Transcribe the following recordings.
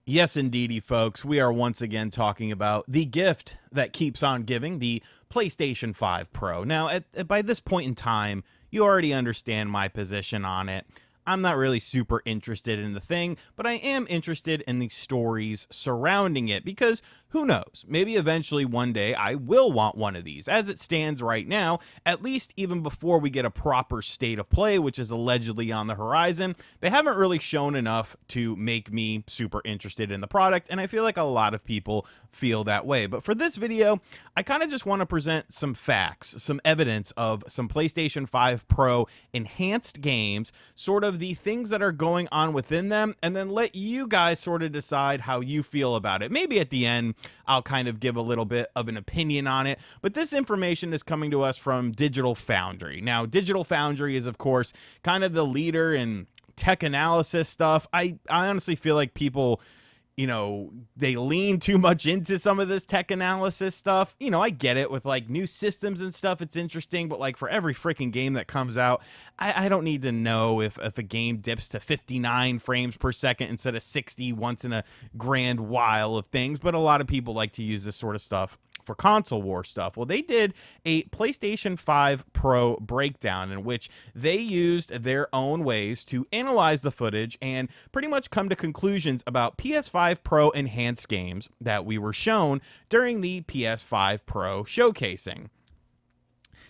Yes, indeedy, folks. We are once again talking about the gift that keeps on giving, the PlayStation 5 Pro. Now, by this point in time, you already understand my position on it. I'm not really super interested in the thing, but I am interested in the stories surrounding it because who knows? Maybe eventually one day I will want one of these. As it stands right now, at least even before we get a proper state of play, which is allegedly on the horizon, they haven't really shown enough to make me super interested in the product, and I feel like a lot of people feel that way. But for this video, I kind of just want to present some facts, some evidence of some PlayStation 5 Pro enhanced games, sort of the things that are going on within them, and then let you guys sort of decide how you feel about it. Maybe at the end, I'll kind of give a little bit of an opinion on it, but this information is coming to us from Digital Foundry. Now, Digital Foundry is, of course, kind of the leader in tech analysis stuff. I honestly feel like people, they lean too much into some of this tech analysis stuff. I get it with like new systems and stuff. It's interesting, but like for every freaking game that comes out, I don't need to know if a game dips to 59 frames per second instead of 60 once in a grand while of things. But a lot of people like to use this sort of stuff for console war stuff. Well, they did a PlayStation 5 Pro breakdown in which they used their own ways to analyze the footage and pretty much come to conclusions about PS5 Pro enhanced games that we were shown during the PS5 Pro showcasing.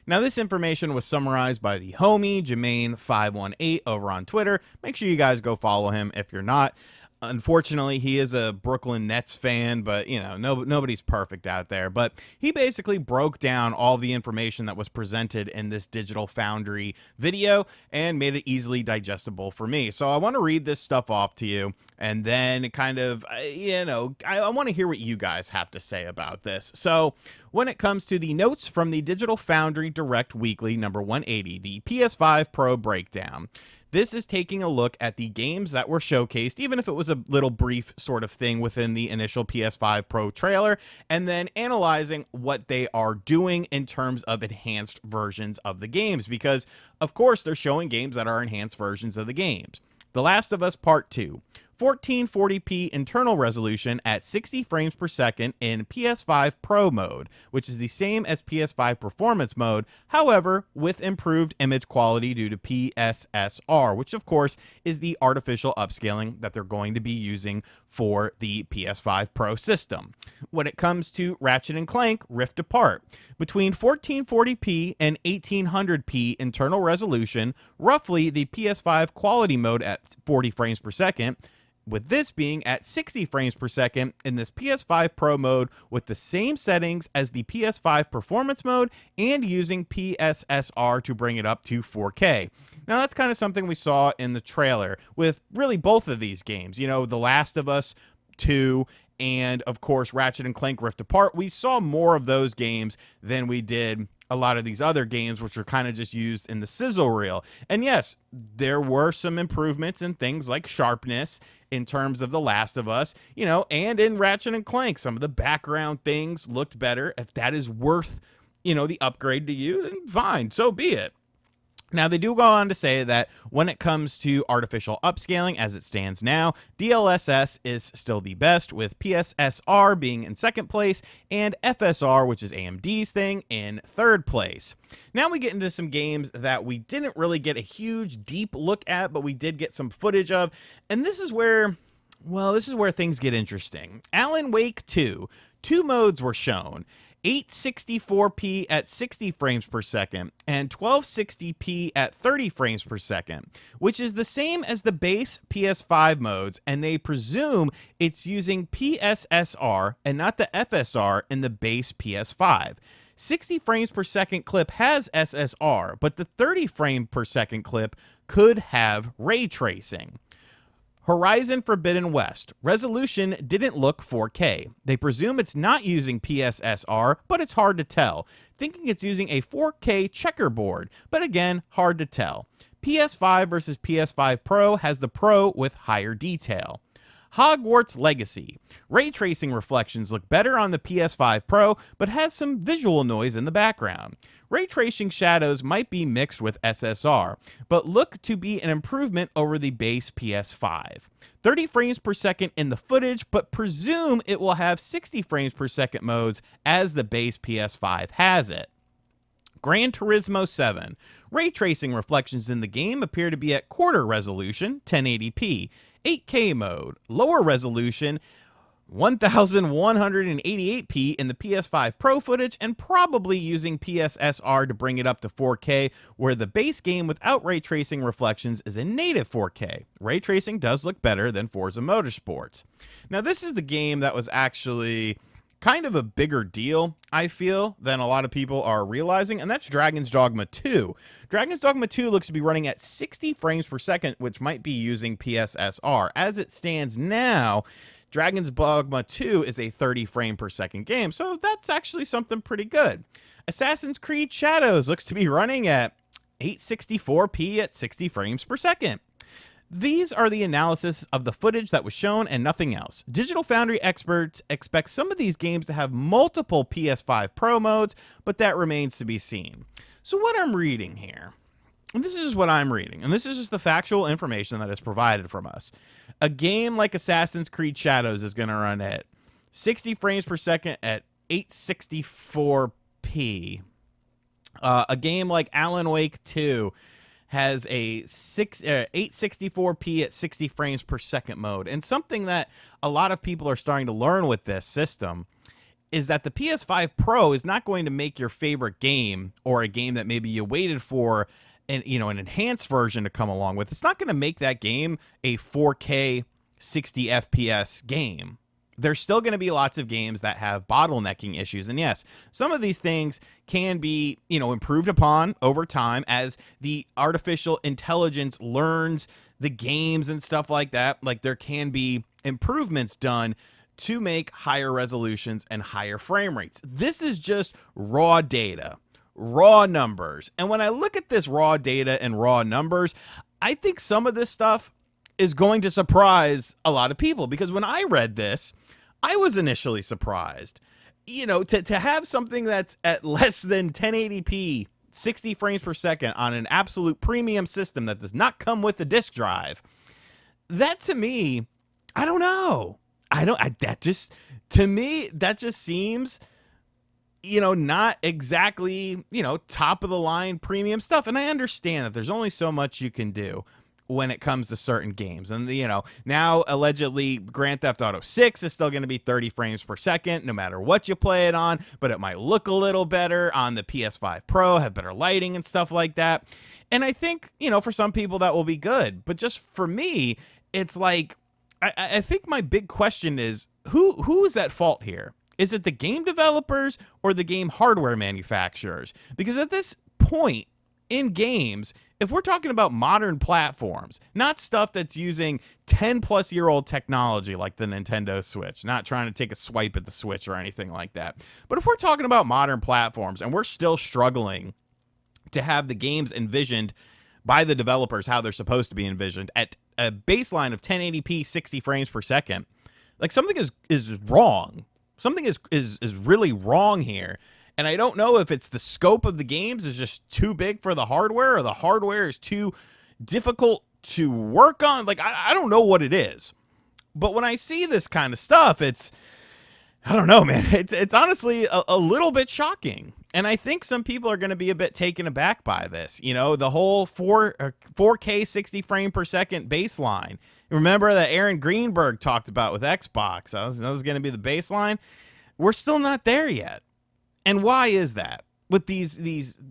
Now, this information was summarized by the homie Jermaine518 over on Twitter. Make sure you guys go follow him if you're not. Unfortunately, he is a Brooklyn Nets fan, but, nobody's perfect out there. But he basically broke down all the information that was presented in this Digital Foundry video and made it easily digestible for me. So I want to read this stuff off to you, and then kind of, I want to hear what you guys have to say about this. So when it comes to the notes from the Digital Foundry Direct Weekly number 180, the PS5 Pro breakdown, this is taking a look at the games that were showcased, even if it was a little brief sort of thing within the initial PS5 Pro trailer, and then analyzing what they are doing in terms of enhanced versions of the games, because, of course, they're showing games that are enhanced versions of the games. The Last of Us Part 2. 1440p internal resolution at 60 frames per second in PS5 Pro mode, which is the same as PS5 Performance mode, however, with improved image quality due to PSSR, which of course is the artificial upscaling that they're going to be using for the PS5 Pro system. When it comes to Ratchet & Clank Rift Apart, between 1440p and 1800p internal resolution, roughly the PS5 quality mode at 40 frames per second, with this being at 60 frames per second in this PS5 Pro mode with the same settings as the PS5 Performance mode and using PSSR to bring it up to 4K. Now, that's kind of something we saw in the trailer with really both of these games. The Last of Us 2 and, of course, Ratchet & Clank Rift Apart. We saw more of those games than we did a lot of these other games, which are kind of just used in the sizzle reel. And yes, there were some improvements in things like sharpness in terms of The Last of Us, and in Ratchet & Clank, some of the background things looked better. If that is worth, the upgrade to you, then fine, so be it. Now, they do go on to say that when it comes to artificial upscaling as it stands now, DLSS is still the best, with PSSR being in second place and FSR, which is AMD's thing, in third place. Now we get into some games that we didn't really get a huge, deep look at, but we did get some footage of, and this is where things get interesting. Alan Wake 2, two modes were shown. 864p at 60 frames per second and 1260p at 30 frames per second, which is the same as the base PS5 modes, and they presume it's using PSSR and not the FSR in the base PS5. 60 frames per second clip has SSR, but the 30 frame per second clip could have ray tracing. Horizon Forbidden West. Resolution didn't look 4K. They presume it's not using PSSR, but it's hard to tell. Thinking it's using a 4K checkerboard, but again, hard to tell. PS5 versus PS5 Pro has the Pro with higher detail. Hogwarts Legacy. Ray tracing reflections look better on the PS5 Pro, but has some visual noise in the background. Ray tracing shadows might be mixed with SSR, but look to be an improvement over the base PS5. 30 frames per second in the footage, but presume it will have 60 frames per second modes as the base PS5 has it. Gran Turismo 7. Ray tracing reflections in the game appear to be at quarter resolution, 1080p, 8K mode, lower resolution, 1188p in the PS5 Pro footage, and probably using PSSR to bring it up to 4K, where the base game without ray tracing reflections is a native 4K. Ray tracing does look better than Forza Motorsports. Now, this is the game that was actually kind of a bigger deal, I feel, than a lot of people are realizing, and that's Dragon's Dogma 2. Dragon's Dogma 2 looks to be running at 60 frames per second, which might be using PSSR. As it stands now, Dragon's Dogma 2 is a 30 frame per second game, so that's actually something pretty good. Assassin's Creed Shadows looks to be running at 864p at 60 frames per second. These are the analysis of the footage that was shown and nothing else. Digital Foundry experts expect some of these games to have multiple PS5 Pro modes, but that remains to be seen. So what I'm reading here, and this is just what I'm reading, and this is just the factual information that is provided from us. A game like Assassin's Creed Shadows is going to run at 60 frames per second at 864p. A game like Alan Wake 2 has a 864p at 60 frames per second mode. And something that a lot of people are starting to learn with this system is that the PS5 Pro is not going to make your favorite game, or a game that maybe you waited for an enhanced version to come along with. It's not going to make that game a 4K 60 FPS game. There's still going to be lots of games that have bottlenecking issues. And yes, some of these things can be, improved upon over time as the artificial intelligence learns the games and stuff like that. Like, there can be improvements done to make higher resolutions and higher frame rates. This is just raw data, raw numbers. And when I look at this raw data and raw numbers, I think some of this stuff is going to surprise a lot of people, because when I read this, I was initially surprised. To have something that's at less than 1080p, 60 frames per second on an absolute premium system that does not come with a disk drive, that to me, I don't know. To me, that just seems, not exactly, top of the line premium stuff. And I understand that there's only so much you can do when it comes to certain games. And, now allegedly Grand Theft Auto 6 is still going to be 30 frames per second, no matter what you play it on, but it might look a little better on the PS5 Pro, have better lighting and stuff like that. And I think, for some people that will be good, but just for me, it's like, I think my big question is, who is at fault here? Is it the game developers or the game hardware manufacturers? Because at this point in games, if we're talking about modern platforms, not stuff that's using 10-plus-year-old technology like the Nintendo Switch, not trying to take a swipe at the Switch or anything like that, but if we're talking about modern platforms and we're still struggling to have the games envisioned by the developers how they're supposed to be envisioned at a baseline of 1080p 60 frames per second, like, something is wrong. Something is really wrong here. And I don't know if it's the scope of the games is just too big for the hardware, or the hardware is too difficult to work on. Like, I don't know what it is. But when I see this kind of stuff, I don't know, man. It's honestly a little bit shocking. And I think some people are going to be a bit taken aback by this. The whole 4K 60 frame per second baseline. Remember that Aaron Greenberg talked about with Xbox? That was going to be the baseline. We're still not there yet. And why is that? With these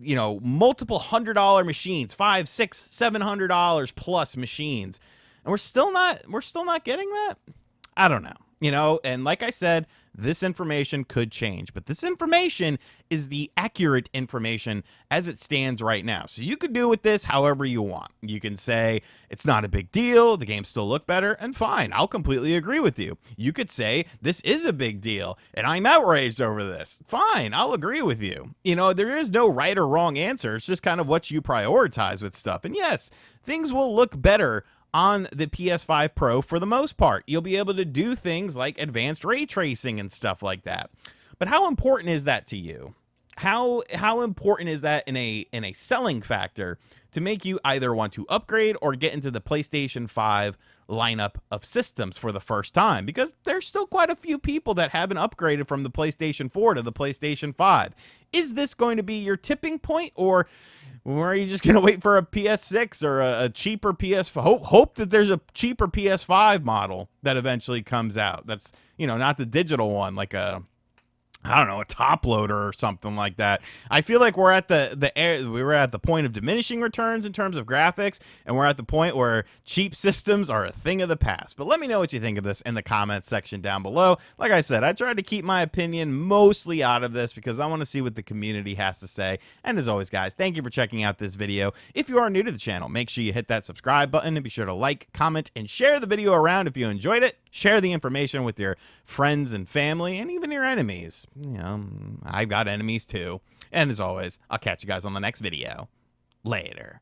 multiple $100 machines, $500, $600, $700 plus machines, and we're still not getting that. I don't know. And like I said, this information could change, but this information is the accurate information as it stands right now. So you could do with this however you want. You can say it's not a big deal, the games still look better, and fine, I'll completely agree with you. You could say this is a big deal and I'm outraged over this. Fine, I'll agree with you. There is no right or wrong answer. It's just kind of what you prioritize with stuff. And yes, things will look better on the PS5 Pro for the most part. You'll be able to do things like advanced ray tracing and stuff like that. But how important is that to you? How important is that in a selling factor to make you either want to upgrade or get into the PlayStation 5 lineup of systems for the first time? Because there's still quite a few people that haven't upgraded from the PlayStation 4 to the PlayStation 5. Is this going to be your tipping point, or are you just going to wait for a PS6 or a cheaper PS5? Hope that there's a cheaper PS5 model that eventually comes out. That's, not the digital one, like a top loader or something like that. I feel like we're at we were at the point of diminishing returns in terms of graphics, and we're at the point where cheap systems are a thing of the past. But let me know what you think of this in the comments section down below. Like I said, I tried to keep my opinion mostly out of this because I want to see what the community has to say. And as always, guys, thank you for checking out this video. If you are new to the channel, make sure you hit that subscribe button and be sure to like, comment, and share the video around if you enjoyed it. Share the information with your friends and family and even your enemies. I've got enemies too. And as always, I'll catch you guys on the next video. Later.